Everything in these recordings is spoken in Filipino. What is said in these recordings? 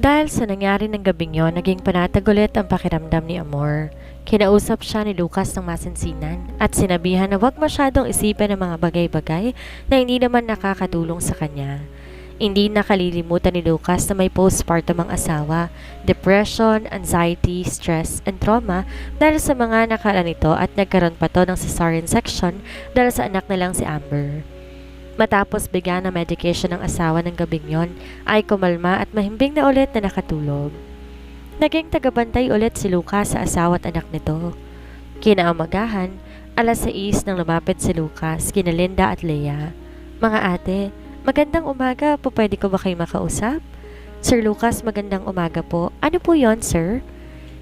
Dahil sa nangyari ng gabing yon, naging panatag ulit ang pakiramdam ni Amor. Kinausap siya ni Lucas ng masinsinan at sinabihan na huwag masyadong isipin ng mga bagay-bagay na hindi naman nakakatulong sa kanya. Hindi nakalilimutan ni Lucas na may postpartum ang asawa, depression, anxiety, stress, and trauma dahil sa mga nakaraan nito at nagkaroon pa to ng cesarean section dahil sa anak nilang si Amber. Matapos bigyan ng medication ng asawa ng gabing yon, ay kumalma at mahimbing na ulit na nakatulog. Naging tagabantay ulit si Lucas sa asawa at anak nito. Kinaumagahan, alas 6 nang lumapit si Lucas kina Linda at Leia. Mga ate, magandang umaga po, pwede ko ba kayo makausap? Sir Lucas, magandang umaga po. Ano po yon, sir?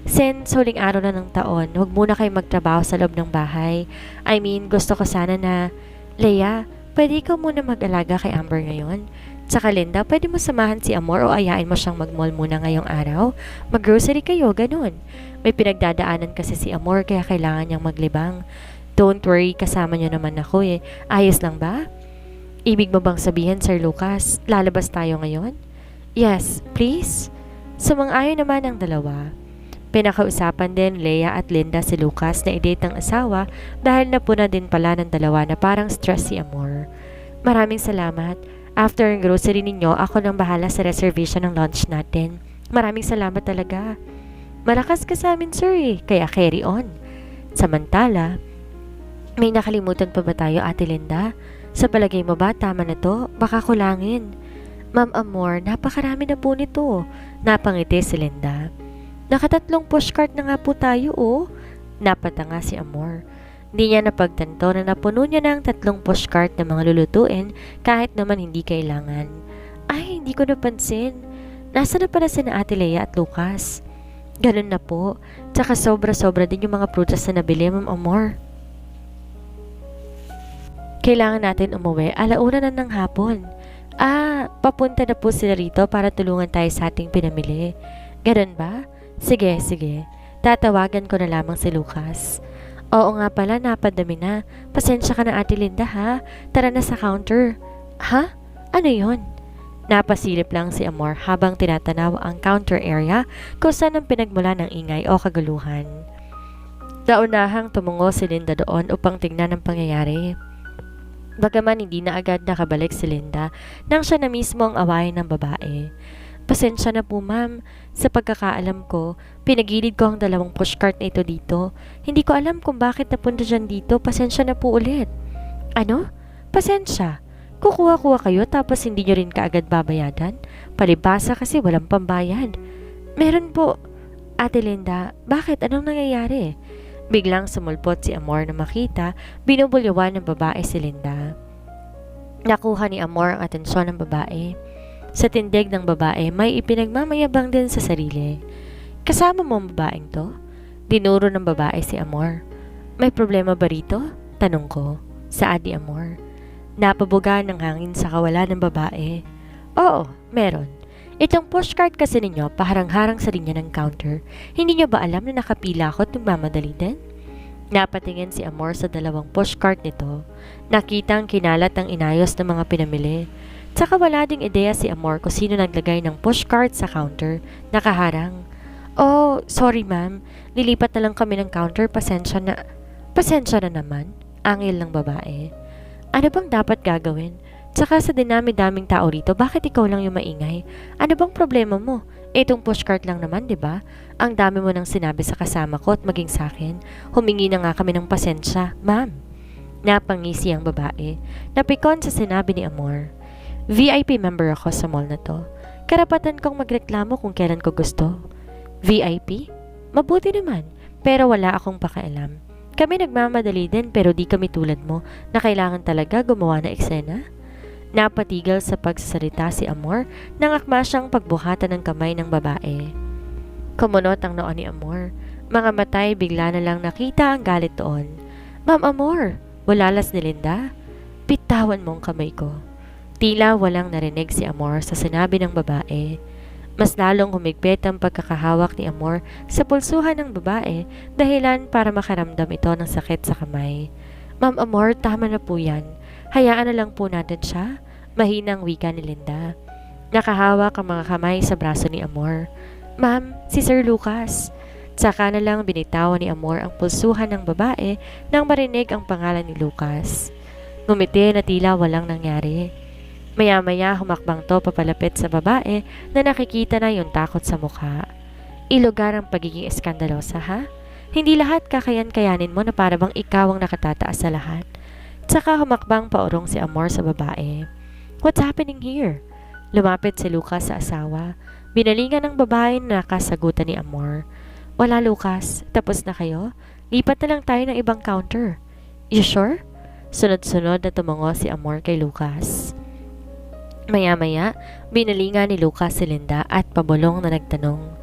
Since huling araw na ng taon, huwag muna kayo magtrabaho sa loob ng bahay. I mean, gusto ko sana na, Leia, pwede ikaw muna mag-alaga kay Amber ngayon. Tsaka Linda, pwede mo samahan si Amor o ayain mo siyang mag-mall muna ngayong araw? Mag-grocery kayo, ganun. May pinagdadaanan kasi si Amor kaya kailangan niyang maglibang. Don't worry, kasama niyo naman ako eh. Ayos lang ba? Ibig mo bang sabihin, Sir Lucas, lalabas tayo ngayon? Yes, please. Sumang-ayon naman ang dalawa. Pinakausapan din Leia at Linda si Lucas na i-date ng asawa dahil napuna din pala ng dalawa na parang stress si Amor. Maraming salamat. After ang grocery ninyo, ako nang bahala sa reservation ng lunch natin. Maraming salamat talaga. Malakas ka sa amin, sir eh, kaya carry on. Samantala, may nakalimutan pa ba tayo, Ate Linda? Sa palagay mo ba, tama na to? Baka kulangin. Ma'am Amor, napakarami na po nito. Napangiti si Linda. Nakatatlong pushcart na nga po tayo, oh. Napatanga si Amor. Hindi niya napagtanto na napuno niya ng 3 pushcart na mga lulutuin kahit naman hindi kailangan. Ay, hindi ko napansin. Nasa na pala sina Ate Leia at Lucas? Ganun na po. Tsaka sobra-sobra din yung mga prutas na nabili, Ma'am Amor. Kailangan natin umuwi. Alauna na ng hapon. Papunta na po sila rito para tulungan tayo sa ating pinamili. Ganun ba? Sige, sige. Tatawagan ko na lamang si Lucas. Oo nga pala, napadami na. Pasensya ka na, Ate Linda, ha? Tara na sa counter. Ha? Ano yon? Napasilip lang si Amor habang tinatanaw ang counter area kung saan ang pinagmula ng ingay o kaguluhan. Daunahang tumungo si Linda doon upang tingnan ang pangyayari. Bagaman hindi na agad nakabalik si Linda nang siya na mismo ang awayan ng babae. Pasensya na po, ma'am. Sa pagkakaalam ko, pinagilid ko ang 2 pushcart na ito dito. Hindi ko alam kung bakit napunta dyan dito. Pasensya na po ulit. Ano? Pasensya? Kukuha-kuha kayo tapos hindi nyo rin kaagad babayadan? Palibasa kasi walang pambayad. Meron po. Ate Linda, bakit? Anong nangyayari? Biglang sumulpot si Amor na makita, binubulyawan ng babae si Linda. Nakuha ni Amor ang atensyon ng babae. Sa tindig ng babae, may ipinagmamayabang din sa sarili. Kasama mo ang babaeng to? Dinuro ng babae si Amor. May problema ba rito? Tanong ko. Saad ni Amor. Napabuga ng hangin sa kawalan ng babae. Oo, meron. Itong pushcart kasi ninyo, paharang-harang sa linya ng counter. Hindi nyo ba alam na nakapila ako at nagmamadali din? Napatingin si Amor sa 2 pushcart nito. Nakitang kinalat ang inayos ng mga pinamili. Tsaka wala ding ideya si Amor kung sino naglagay ng pushcart sa counter. Nakaharang. Oh, sorry ma'am. Lilipat na lang kami ng counter. Pasensya na. Pasensya na naman. Angil ng babae. Ano bang dapat gagawin? Tsaka sa dinami-daming tao rito, bakit ikaw lang yung maingay? Ano bang problema mo? Itong pushcart lang naman, di ba? Ang dami mo nang sinabi sa kasama ko at maging sa akin. Humingi na nga kami ng pasensya, ma'am. Napangisi ang babae. Napikon sa sinabi ni Amor. VIP member ako sa mall na to. Karapatan kong magreklamo kung kailan ko gusto. VIP? Mabuti naman, pero wala akong pakialam. Kami nagmamadali din pero di kami tulad mo na kailangan talaga gumawa na eksena. Napatigil sa pagsasalita si Amor nang akma siyang pagbuhatan ng kamay ng babae. Kumunot ang noo ni Amor. Mga matay bigla na lang nakita ang galit doon. Ma'am Amor, bulalas ni Linda. Bitawan mo ang kamay ko. Tila walang narinig si Amor sa sinabi ng babae. Mas lalong humigpit ang pagkakahawak ni Amor sa pulsuhan ng babae dahilan para makaramdam ito ng sakit sa kamay. Ma'am Amor, tama na po yan. Hayaan na lang po natin siya. Mahinang wika ni Linda. Nakahawak ang mga kamay sa braso ni Amor. Ma'am, si Sir Lucas. Saka na lang binitawan ni Amor ang pulsuhan ng babae nang marinig ang pangalan ni Lucas. Ngumiti na tila walang nangyari. Maya-maya humakbang to papalapit sa babae na nakikita na yung takot sa mukha. Ilugar ang pagiging eskandalosa, ha? Hindi lahat kakayan-kayanin mo na para bang ikaw ang nakatataas sa lahat. Saka humakbang paurong si Amor sa babae. What's happening here? Lumapit si Lucas sa asawa. Binalingan ng babae na nakasagutan ni Amor. Wala, Lucas. Tapos na kayo? Lipat na lang tayo ng ibang counter. You sure? Sunod-sunod na tumango si Amor kay Lucas. Maya-maya, binalingan ni Lucas si Linda at pabulong na nagtanong.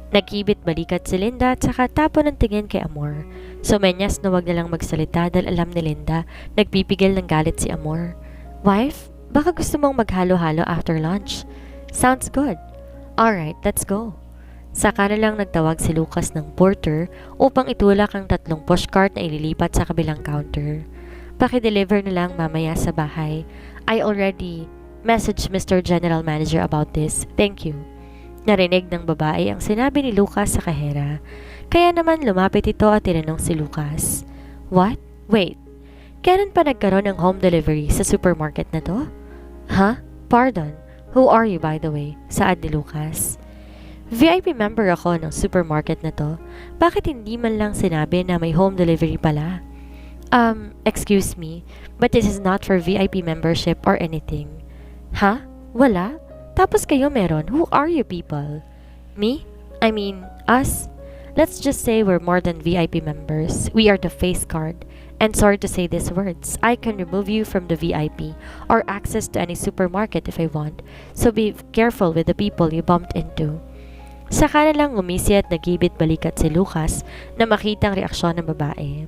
Nagkibit balikat si Linda at saka tapon ng tingin kay Amor. Sumenyas na wag na lang magsalita dahil alam ni Linda nagpipigil ng galit si Amor. Wife, baka gusto mong maghalo-halo after lunch. Sounds good. Alright, let's go. Saka na lang nagtawag si Lucas ng porter upang itulak ang 3 pushcart na ililipat sa kabilang counter. Paki-deliver na lang mamaya sa bahay. I already messaged Mr. General Manager about this. Thank you. Narinig ng babae ang sinabi ni Lucas sa kahera. Kaya naman lumapit ito at tinanong si Lucas. What? Wait. Kailan pa nagkaroon ng home delivery sa supermarket na to? Huh? Pardon. Who are you by the way? Saad ni Lucas. VIP member ako ng supermarket na to. Bakit hindi man lang sinabi na may home delivery pala? Excuse me, but this is not for VIP membership or anything. Huh? Wala? Tapos kayo meron. Who are you people? Me? I mean, us? Let's just say we're more than VIP members. We are the face card. And sorry to say these words, I can remove you from the VIP or access to any supermarket if I want. So be careful with the people you bumped into. Saka na lang ngumisi at nagibit balikat si Lucas na makitang reaksyon ng babae.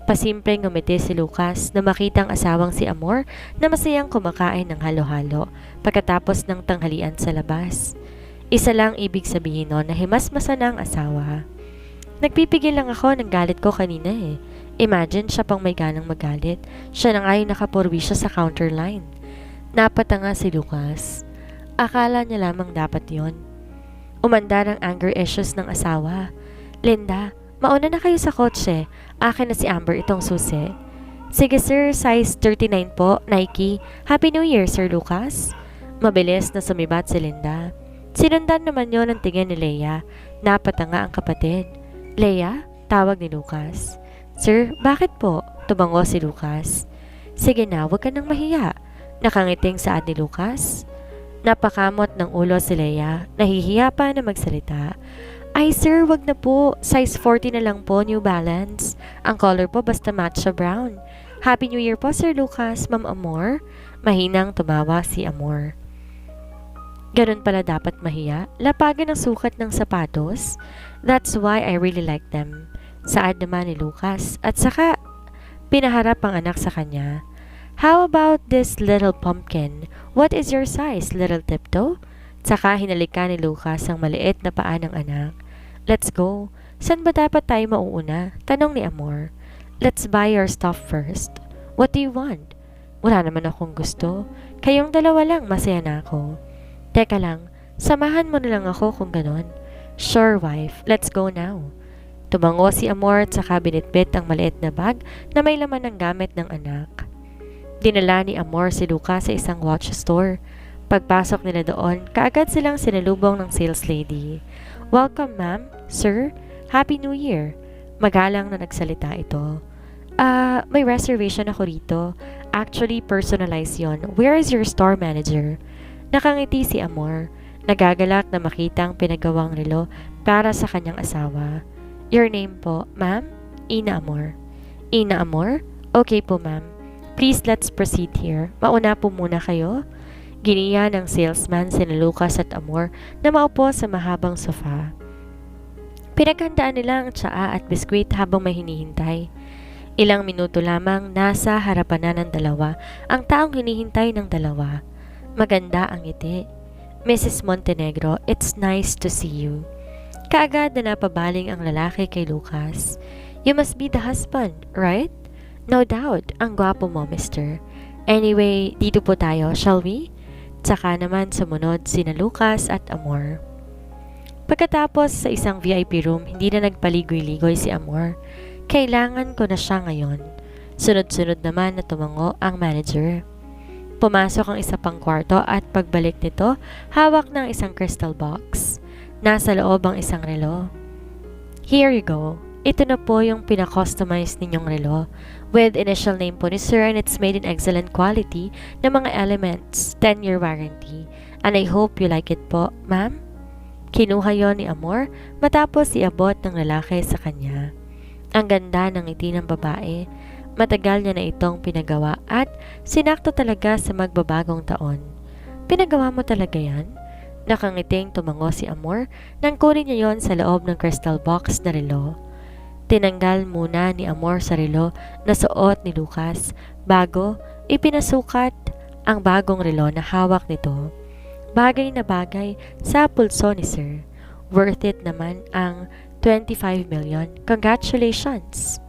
Pasimpleng ngumiti si Lucas na makitang asawang si Amor na masayang kumakain ng halo-halo pagkatapos ng tanghalian sa labas. Isa lang ibig sabihin nun na himasmasan na ang asawa. Nagpipigil lang ako ng galit ko kanina eh. Imagine siya pang may ganang magalit. Siya na nga yung nakapurwisyo sa counter line. Napatanga si Lucas. Akala niya lamang dapat yon. Umandar ang anger issues ng asawa. Linda, mauna na kayo sa kotse. Akin na si Amber itong susi. Sige sir, size 39 po, Nike. Happy New Year, Sir Lucas. Mabilis na sumibat si Linda. Sinundan naman yon ang tingin ni Leia. Napatanga ang kapatid. Leia? Tawag ni Lucas. Sir, bakit po? Tumango si Lucas. Sige na, huwag ka nang mahiya. Nakangiting saad ni Lucas. Napakamot ng ulo si Leia. Nahihiya pa na magsalita. Ay sir, wag na po. Size 40 na lang po, New Balance. Ang color po basta match sa brown. Happy New Year po, Sir Lucas, Ma'am Amor. Mahinang tumawa si Amor. Ganun pala dapat mahiya. Lapagan ang sukat ng sapatos. That's why I really like them. Saad naman ni Lucas. At saka, pinaharap ang anak sa kanya. How about this little pumpkin? What is your size, little tiptoe? Saka hinalikan ni Lucas ang maliit na paa ng anak. Let's go. Saan ba dapat tayo mauuna? Tanong ni Amor. Let's buy your stuff first. What do you want? Wala naman akong gusto. Kayong dalawa lang, masaya na ako. Teka lang, samahan mo na lang ako kung ganon. Sure, wife. Let's go now. Tumango si Amor at saka binitbit ang maliit na bag na may laman ng gamit ng anak. Dinala ni Amor si Lucas sa isang watch store. Pagpasok nila doon, kaagad silang sinalubong ng sales lady. Welcome, ma'am, sir. Happy New Year. Magalang na nagsalita ito. May reservation ako rito. Actually, personalized yon. Where is your store manager? Nakangiti si Amor. Nagagalak na makita ang pinagawang relo para sa kanyang asawa. Your name po, ma'am? Ina Amor. Ina Amor? Okay po, ma'am. Please, let's proceed here. Mauna po muna kayo. Giniya ng salesman sina Lucas at Amor na maupo sa mahabang sofa. Pinaghandaan nila ang tsaa at biskwit habang may hinihintay. Ilang minuto lamang nasa harapan na ng dalawa ang taong hinihintay ng dalawa. Maganda ang ngiti. Mrs. Montenegro, it's nice to see you. Kaagad na napabaling ang lalaki kay Lucas. You must be the husband, right? No doubt, ang gwapo mo, mister. Anyway, dito po tayo, shall we? Tsaka naman sumunod sina Lucas at Amor. Pagkatapos sa isang VIP room, hindi na nagpaligoy-ligoy si Amor. Kailangan ko na siya ngayon. Sunod-sunod naman na tumango ang manager. Pumasok ang isa pang kwarto at pagbalik nito, hawak ng isang crystal box. Nasa loob ang isang relo. Here you go. Ito na po yung pinakustomize ninyong relo. With initial name po ni Sir and it's made in excellent quality ng mga elements, 10-year warranty. And I hope you like it po, ma'am. Kinuha yon ni Amor matapos iabot ng lalaki sa kanya. Ang ganda ng ngiti ng babae. Matagal niya na itong pinagawa at sinakto talaga sa magbabagong taon. Pinagawa mo talaga yan? Nakangiting tumango si Amor nang kunin niya yon sa loob ng crystal box na relo. Tinanggal muna ni Amor sa relo na suot ni Lucas bago ipinasukat ang bagong relo na hawak nito. Bagay na bagay sa pulso ni Sir. Worth it naman ang 25 million. Congratulations!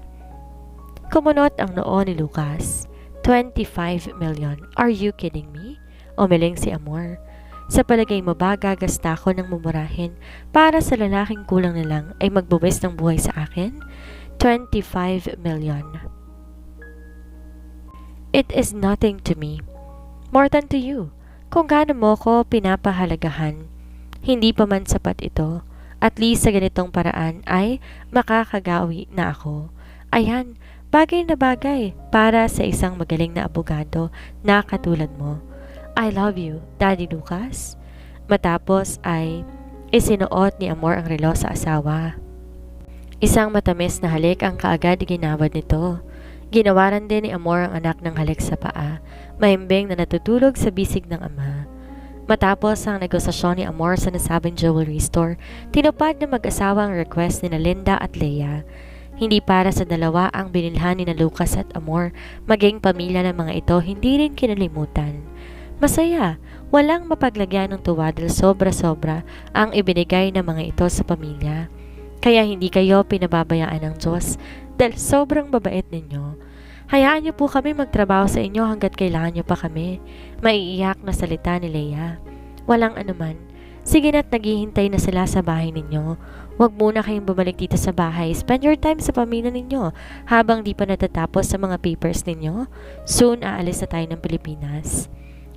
Kumunot ang noo ni Lucas. 25 million. Are you kidding me? Umiling si Amor. Sa palagay mo ba gagasta ko ng mumurahin para sa lalaking kulang na lang ay magbuwis ng buhay sa akin? 25 million. It is nothing to me. More than to you. Kung gaano mo ko pinapahalagahan, hindi pa man sapat ito. At least sa ganitong paraan ay makakagawi na ako. Ayan, bagay na bagay para sa isang magaling na abogado na katulad mo. I love you, Daddy Lucas. Matapos ay isinuot ni Amor ang relo sa asawa. Isang matamis na halik ang kaagad ginawad nito. Ginawaran din ni Amor ang anak ng halik sa paa, mahimbing na natutulog sa bisig ng ama. Matapos ang negosasyon ni Amor sa nasabing jewelry store, tinupad ng mag-asawa ang request ni Linda at Leia. Hindi para sa dalawa ang binilhan ni Lucas at Amor, maging pamilya ng mga ito hindi rin kinalimutan. Masaya, walang mapaglagyan ng tuwa dahil sobra-sobra ang ibinigay ng mga ito sa pamilya. Kaya hindi kayo pinababayaan ng Diyos dahil sobrang babait ninyo. Hayaan niyo po kami magtrabaho sa inyo hanggat kailangan niyo pa kami. Maiiyak na salita ni Leia. Walang anuman. Sige na't naghihintay na sila sa bahay ninyo. Huwag muna kayong bumalik dito sa bahay. Spend your time sa pamilya ninyo habang di pa natatapos sa mga papers ninyo. Soon aalis na tayo ng Pilipinas.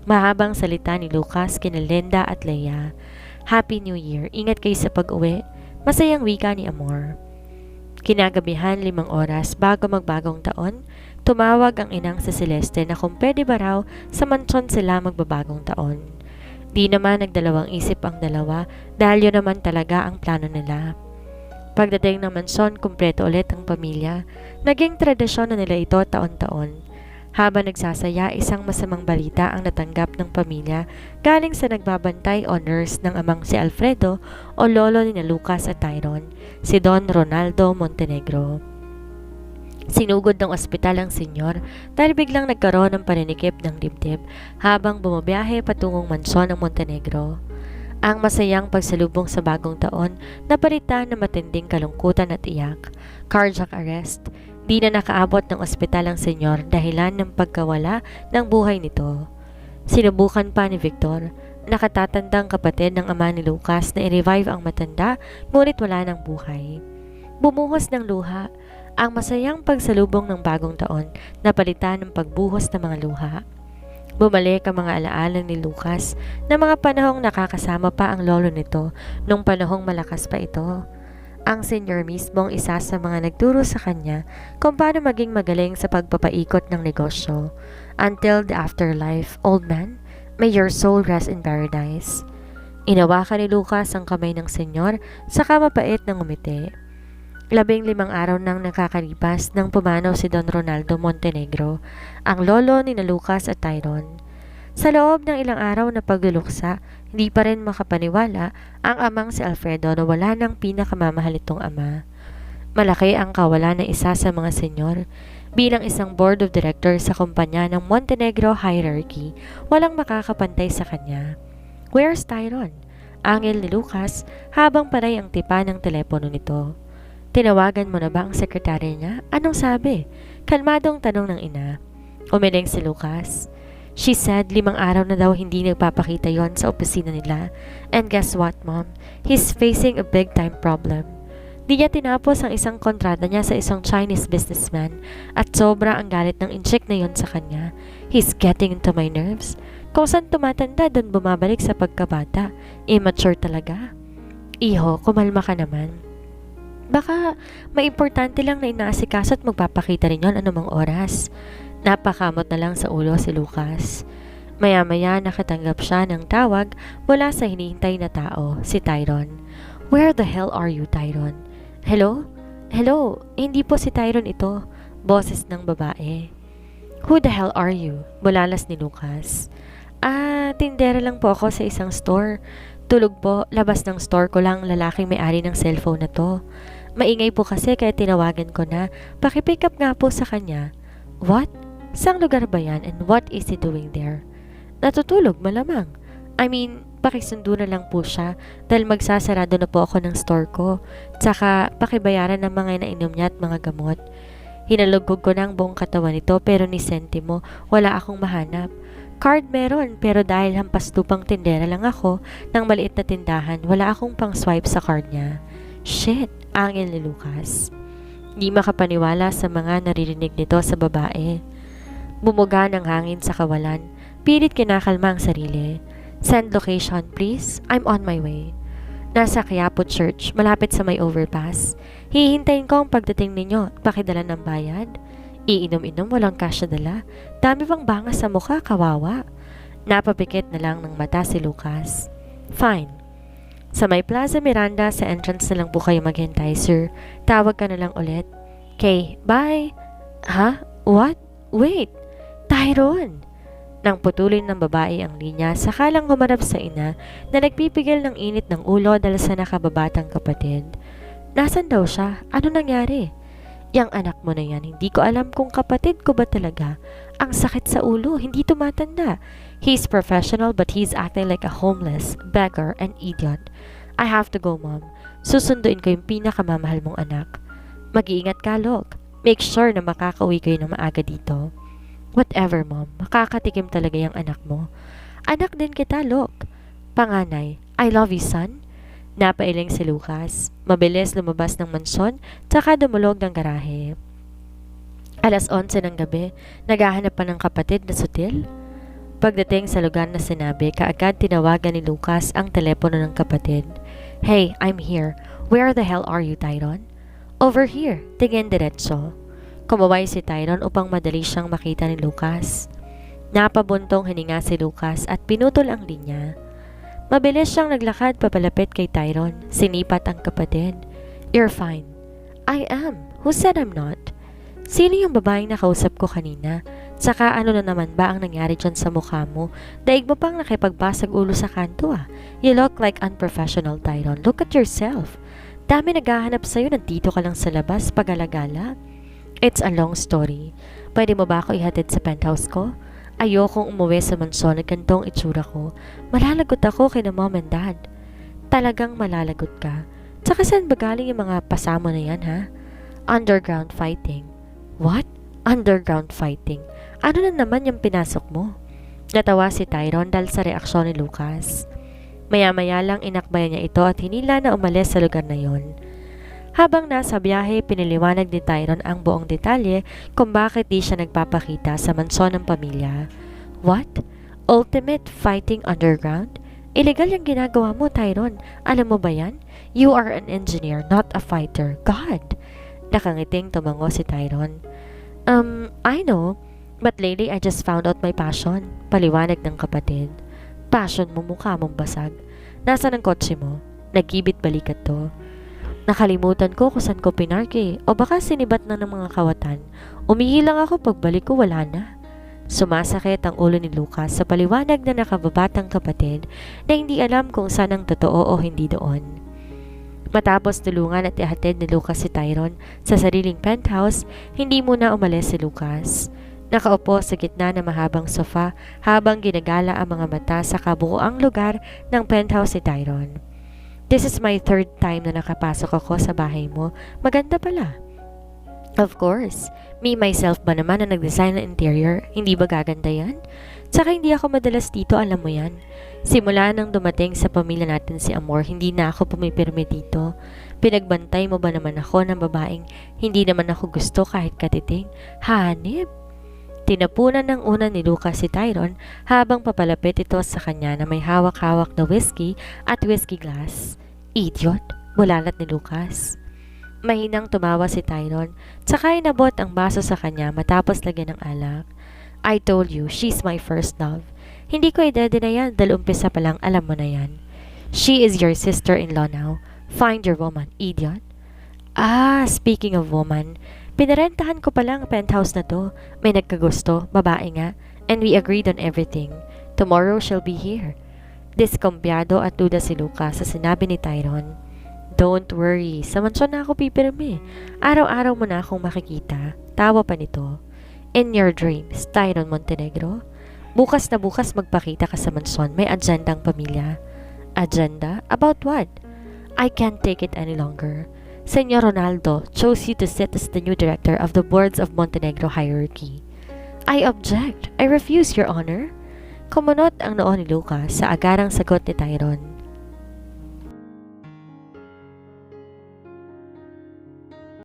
Mahabang salita ni Lucas kina Linda at Leia. Happy New Year. Ingat kayo sa pag-uwi. Masayang wika ni Amor. Kinagabihan 5 oras bago magbagong taon, tumawag ang inang sa Celeste na kung pwede ba raw sa mansyon sila magbabagong taon. Di naman nagdalawang isip ang dalawa dahil yun naman talaga ang plano nila. Pagdating ng mansyon, kumpleto ulit ang pamilya. Naging tradisyon na nila ito taon-taon. Habang nagsasaya, isang masamang balita ang natanggap ng pamilya galing sa nagbabantay o nurse ng amang si Alfredo o lolo ni Lucas at Tyron, si Don Ronaldo Montenegro. Sinugod ng ospital ang senyor dahil biglang nagkaroon ng paninikip ng dibdib habang bumabiyahe patungong mansyon ng Montenegro. Ang masayang pagsalubong sa bagong taon napalitan ng matinding kalungkutan at iyak, cardiac arrest. Di na nakaabot ng ospital ang senyor dahilan ng pagkawala ng buhay nito. Sinubukan pa ni Victor, nakatatandang kapatid ng ama ni Lucas na i-revive ang matanda ngunit wala ng buhay. Bumuhos ng luha, ang masayang pagsalubong ng bagong taon na palitan ng pagbuhos ng mga luha. Bumalik ang mga alaala ni Lucas na mga panahong nakakasama pa ang lolo nito nung panahong malakas pa ito. Ang senyor mismong isa sa mga nagturo sa kanya kung paano maging magaling sa pagpapaikot ng negosyo. Until the afterlife, old man, may your soul rest in paradise. Inawakan ni Lucas ang kamay ng senyor saka mapait ng umiti. 15 araw nang nakakalipas nang pumanaw si Don Ronaldo Montenegro, ang lolo ni Lucas at Tyron. Sa loob ng ilang araw na pagluluksa, hindi pa rin makapaniwala ang amang si Alfredo na wala ng pinakamamahal itong ama. Malaki ang kawalan ng isa sa mga senyor. Bilang isang board of directors sa kumpanya ng Montenegro Hierarchy, walang makakapantay sa kanya. Where's Tyron? Angel ni Lucas habang panay ang tipa ng telepono nito. Tinawagan mo na ba ang sekretary niya? Anong sabi? Kalmadong tanong ng ina. Umiling si Lucas. She said 5 araw na daw hindi nagpapakita yon sa opisina nila. And guess what, Mom? He's facing a big time problem. Di niya tinapos ang isang kontrata niya sa isang Chinese businessman at sobra ang galit ng incheck na yon sa kanya. He's getting into my nerves. Kung saan tumatanda, doon bumabalik sa pagkabata. Immature talaga. Iho, kumalma ka naman. Baka may importante lang na inaasikaso at magpapakita rin yon anumang oras. Napakamot na lang sa ulo si Lucas. Maya-maya nakatanggap siya ng tawag mula sa hinihintay na tao, si Tyron. Where the hell are you, Tyron? Hello? Hello? Hindi po si Tyron ito. Boses ng babae. Who the hell are you? Bulalas ni Lucas. Tindera lang po ako sa isang store. Tulog po, labas ng store ko lang lalaking may-ari ng cellphone na to. Maingay po kasi kaya tinawagan ko na. Pakipick up nga po sa kanya. What? Saang lugar ba yan and what is he doing there? Natutulog malamang. I mean, pakisundo na lang po siya dahil magsasarado na po ako ng store ko. Tsaka pakibayaran ng mga inainom niya at mga gamot. Hinalugog ko na ang buong katawan nito pero ni sentimo wala akong mahanap. Card meron pero dahil hampas lupang tindera lang ako ng maliit na tindahan, wala akong pang swipe sa card niya. Shit, angel ni Lucas. Di makapaniwala sa mga naririnig nito sa babae. Bumuga ng hangin sa kawalan. Pilit kinakalma ang sarili. Send location please, I'm on my way. Nasa Quiapo Church, malapit sa may overpass. Hihintayin ko ang pagdating ninyo at pakidala ng bayad. Iinom-inom walang cash na dala. Dami pang bangas sa mukha, kawawa. Napapikit na lang ng mata si Lucas. Fine. Sa may Plaza Miranda, sa entrance na lang po kayo maghintay, sir. Tawag ka na lang ulit. Okay, bye. Ha? What? Wait. Tyron! Nang putulin ng babae ang linya, sakalang humarap sa ina na nagpipigil ng init ng ulo dahil sa nakababatang kapatid. Nasaan daw siya? Ano nangyari? Yang anak mo na yan, hindi ko alam kung kapatid ko ba talaga. Ang sakit sa ulo, hindi tumatanda. He's professional but he's acting like a homeless, beggar, and idiot. I have to go, Mom. Susunduin ko yung pinakamamahal mong anak. Mag-iingat ka, Lok. Make sure na makakauwi kayo na maaga dito. Whatever, Mom. Makakatikim talaga yung anak mo. Anak din kita, Lok. Panganay, I love you, son. Napailing si Lucas. Mabilis lumabas ng mansyon, tsaka dumulog ng garahe. 11:00 ng gabi, naghahanap pa ng kapatid na sutil. Pagdating sa lugar na sinabi, kaagad tinawagan ni Lucas ang telepono ng kapatid. Hey, I'm here. Where the hell are you, Tyron? Over here, tingin diretso. Kumaway si Tyron upang madali siyang makita ni Lucas. Napabuntong hininga si Lucas at pinutol ang linya. Mabilis siyang naglakad papalapit kay Tyron. Sinipat ang kapatid. You're fine. I am. Who said I'm not? Sino yung babaeng nakausap ko kanina? Saka ano na naman ba ang nangyari dyan sa mukha mo? Daig mo pang nakipagbasag ulo sa kanto ah. You look like unprofessional, Tyron. Look at yourself. Dami naghahanap sa'yo, nandito ka lang sa labas pag-alagala. It's a long story. Pwede mo ba ako ihatid sa penthouse ko? Ayokong umuwi sa mansyon na gantong itsura ko. Malalagot ako kina mom and dad. Talagang malalagot ka. Tsaka saan ba galing yung mga pasamo na yan, ha? Underground fighting. What? Underground fighting? Ano na naman yung pinasok mo? Natawa si Tyron dahil sa reaksyon ni Lucas. Maya-maya lang inakbayan niya ito at hinila na umalis sa lugar na yon. Habang nasa biyahe, piniliwanag ni Tyron ang buong detalye kung bakit di siya nagpapakita sa mansyon ng pamilya. What? Ultimate fighting underground? Illegal yung ginagawa mo, Tyron. Alam mo ba yan? You are an engineer, not a fighter. God! Nakangiting tumango si Tyron. I know, but lately I just found out my passion. Paliwanag ng kapatid. Passion mo, mukha mong basag. Nasaan ang kotse mo? Nagkibit balikat to. Nakalimutan ko kung saan ko pinarke o baka sinibat na ng mga kawatan. Umihi lang ako pagbalik ko wala na. Sumasakit ang ulo ni Lucas sa paliwanag na nakababatang kapatid na hindi alam kung saan ang totoo o hindi doon. Matapos tulungan at ihatid ni Lucas si Tyron sa sariling penthouse, hindi muna umalis si Lucas. Nakaupo sa gitna ng mahabang sofa habang ginagala ang mga mata sa kabuoang lugar ng penthouse si Tyron. This is my 3rd time na nakapasok ako sa bahay mo. Maganda pala. Of course. Me myself ba naman na nag-design ng interior? Hindi ba gaganda yan? Tsaka hindi ako madalas dito, alam mo yan. Simula nang dumating sa pamilya natin si Amor, hindi na ako pumipirme dito. Pinagbantay mo ba naman ako ng babaeng hindi naman ako gusto kahit katiting? Hanip! Tinapunan ng una ni Lucas si Tyron habang papalapit ito sa kanya na may hawak-hawak na whiskey at whiskey glass. Idiot! Bulalat ni Lucas. Mahinang tumawa si Tyron, tsaka inabot ang baso sa kanya matapos lagyan ng alak. I told you, she's my first love. Hindi ko idedeny yan dahil umpisa pa lang alam mo na yan. She is your sister-in-law now. Find your woman, idiot. Speaking of woman, pinarentahan ko palang penthouse na to. May nagkagusto, babae nga, and we agreed on everything. Tomorrow she'll be here. Diskumpiyado at duda si Lucas sa sinabi ni Tyron. Don't worry, sa mansyon na ako pipirme. Araw-araw mo na akong makikita. Tawa pa nito. In your dreams, Tyron Montenegro. Bukas na bukas magpakita ka sa mansyon. May agenda ang pamilya. Agenda? About what? I can't take it any longer. Senyor Ronaldo chose you to sit as the new director of the boards of Montenegro hierarchy. I object. I refuse, Your Honor. Kumunot ang noo ni Lucas sa agarang sagot ni Tyron.